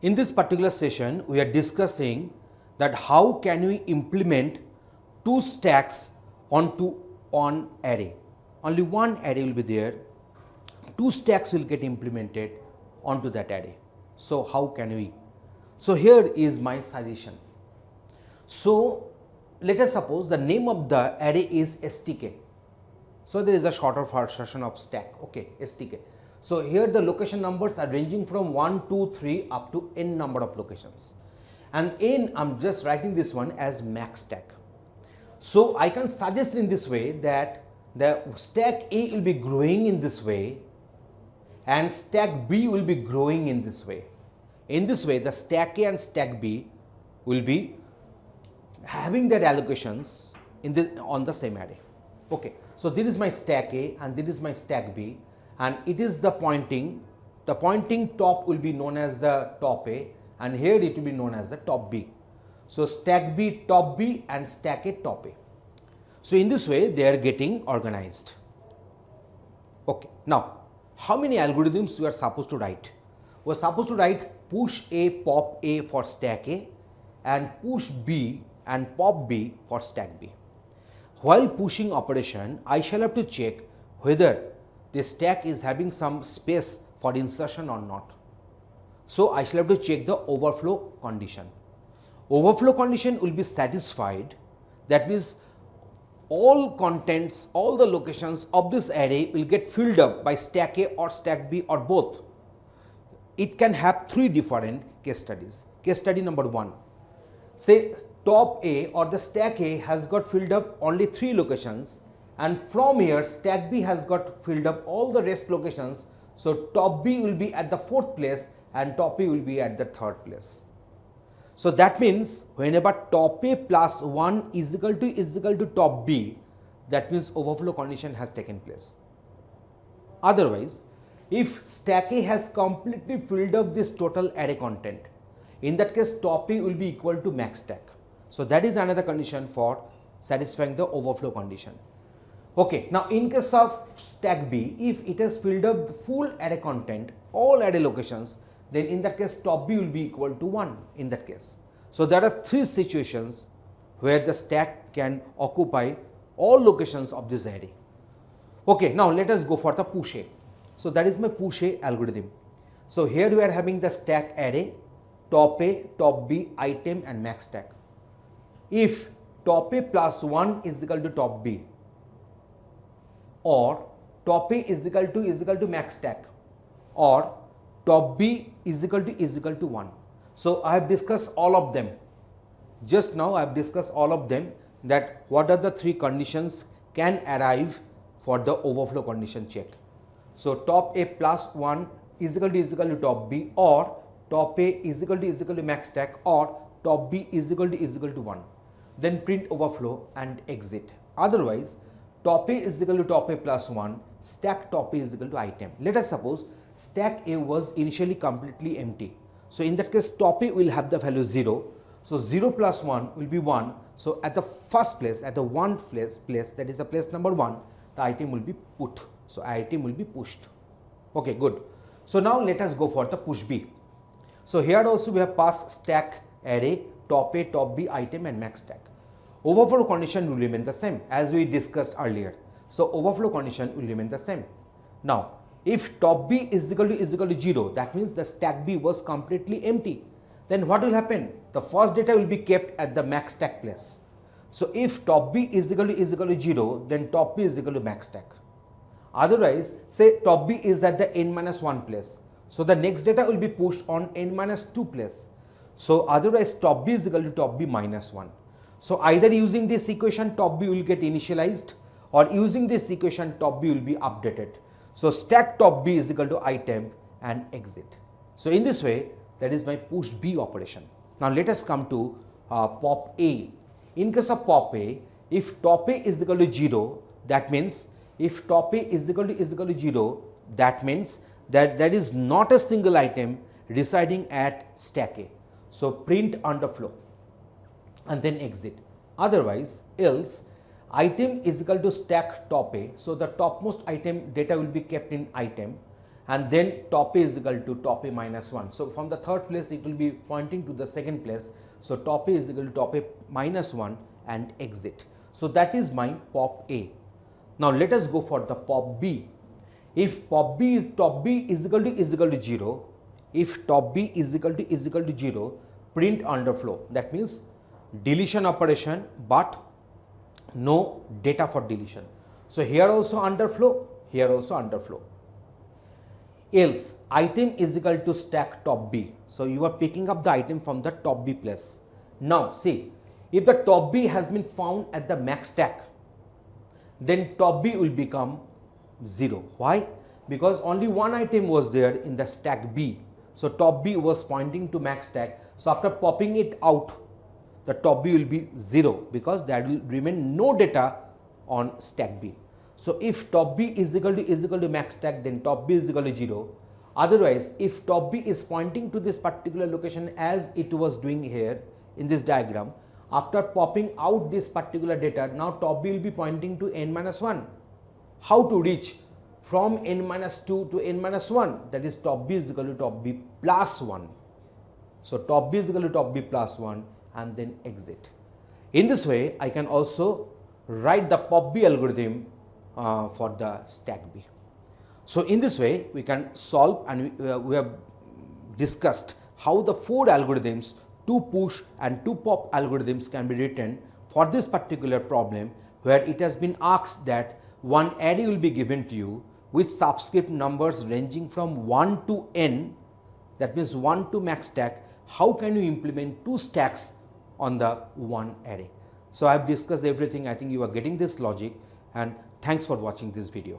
In this particular session, we are discussing that how can we implement two stacks onto one array. Only one array will be there, two stacks will get implemented onto that array. So how can we? So here is my suggestion. So let us suppose the name of the array is STK. So there is a shorter version of stack, okay, STK. So here the location numbers are ranging from 1, 2, 3 up to n number of locations. And n, I'm just writing this one as max stack. So I can suggest in this way that the stack A will be growing in this way and stack B will be growing in this way. In this way, the stack A and stack B will be having their allocations in on the same array. Okay. So this is my stack A and this is my stack B, and it is the pointing top will be known as the top A and here it will be known as the top B. So stack B top B and stack A top A. So in this way they are getting organized. Okay. Now how many algorithms we are supposed to write? We are supposed to write push A pop A for stack A and push B and pop B for stack B. While pushing operation, I shall have to check whether the stack is having some space for insertion or not. So I shall have to check the overflow condition. Overflow condition will be satisfied, that means all contents, all the locations of this array will get filled up by stack A or stack B or both. It can have three different case studies. Case study number 1. Say top A or the stack A has got filled up only 3 locations and from here stack B has got filled up all the rest locations. So top B will be at the 4th place and top A will be at the 3rd place. So that means whenever top A plus 1 is equal to top B, that means overflow condition has taken place. Otherwise, if stack A has completely filled up this total array content, in that case top A will be equal to max stack. So that is another condition for satisfying the overflow condition. Okay, now in case of stack B, if it has filled up the full array content, all array locations, then in that case top B will be equal to 1 in that case. So there are 3 situations where the stack can occupy all locations of this array. Okay, now let us go for the push A. So that is my push A algorithm. So here we are having the stack array, top A, top B, item and max stack. If top A plus 1 is equal to top B or top A is equal to max stack or top B is equal to 1. So I have discussed all of them. Just now I have discussed all of them, that what are the 3 conditions can arrive for the overflow condition check. So top A plus 1 is equal to top B, or top A is equal to max stack, or top B is equal to 1. Then print overflow and exit. Otherwise, top A is equal to top A plus 1, stack top A is equal to item. Let us suppose stack A was initially completely empty. So in that case top A will have the value 0. So 0 plus 1 will be 1. So at the first place, at the 1 place, that is the place number 1, the item will be put. So item will be pushed. Okay, good. So now let us go for the push B. So here also we have passed stack array, top A, top B, item and max stack. Overflow condition will remain the same as we discussed earlier. So overflow condition will remain the same. Now if top B is equal to 0, that means the stack B was completely empty. Then what will happen? The first data will be kept at the max stack place. So if top B is equal to 0, then top B is equal to max stack. Otherwise, say top B is at the n-1 place. So the next data will be pushed on n-2 place. So otherwise top B is equal to top B minus 1. So either using this equation top B will get initialized, or using this equation top B will be updated. So stack top B is equal to item and exit. So in this way, that is my push B operation. Now let us come to pop A. In case of pop A, if top A is equal to 0, that means if top A is equal to 0, that means that there is not a single item residing at stack A. So print underflow and then exit. Otherwise, else item is equal to stack top A. So the topmost item data will be kept in item, and then top A is equal to top A minus 1. So from the third place it will be pointing to the second place. So top A is equal to top A minus 1 and exit. So that is my pop A. Now let us go for the pop B. If top B is equal to 0, if top B is equal to 0, print underflow. That means deletion operation but no data for deletion. So here also underflow, here also underflow. Else item is equal to stack top B. So you are picking up the item from the top B place. Now see, if the top B has been found at the max stack, then top B will become 0. Why? Because only one item was there in the stack B. So top B was pointing to max stack. So after popping it out, the top B will be 0 because there will remain no data on stack B. So if top B is equal to max stack, then top B is equal to 0. Otherwise, if top B is pointing to this particular location as it was doing here in this diagram, after popping out this particular data, now top B will be pointing to n-1. How to reach from n-2 to n-1? That is top B is equal to top B plus 1. So top B is equal to top B plus 1 and then exit. In this way, I can also write the pop B algorithm for the stack B. So in this way, we can solve, and we have discussed how the 4 algorithms, 2 push and 2 pop algorithms can be written for this particular problem, where it has been asked that one array will be given to you with subscript numbers ranging from 1 to n, that means 1 to max stack. How can you implement 2 stacks on the one array? So I have discussed everything. I think you are getting this logic, and thanks for watching this video.